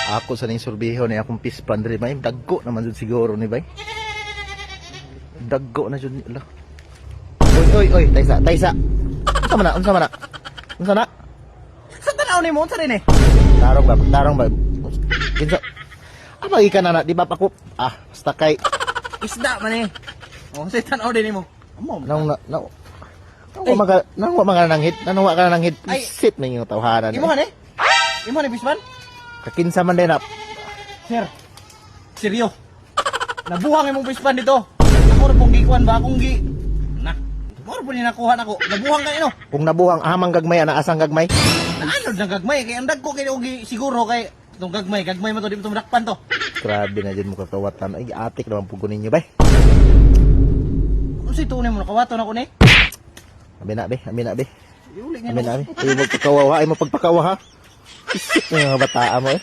Ako sa ning surbiho ni akong fish pond rin, bay. Dagko naman jud siguro ni bay. Dagko na jud ni. Ala. Oy, taysa. Unsa man na? Sa tanaw ni mo, sa rin eh. Tarong ba? Kinsa? Apa ikan na, di ba pa ko? Basta kay Isda man eh. O, sa tanaw din mo. Amo. nang mga nanghit, Ay. sit man yung tawhanan. Imuhan eh? Imuhan eh, Bisman? Kakinsa man din na. Sir, seryo. Nabuhang imong Bisman dito. Ako na pong gikuan ba? Akong Moro po niya nakuha na ko. Nabuhang ka ino. Kung nabuhang amang gagmay, asang gagmay. Naanod ng gagmay. Kaya ang dagko kayo siguro kay itong gagmay. Gagmay mo to, di mo ito madakpan to. Grabe na dyan mo kakawatan. Ay, atik naman po kunin nyo, bay. Ano si tunay mo nakawato na ko ni? Amin na, be. Iuli nga Amin na, be. Ay, magpagkawaw ha. Ay, mapagpakawa ha. Isip na yung mga bataan mo, eh.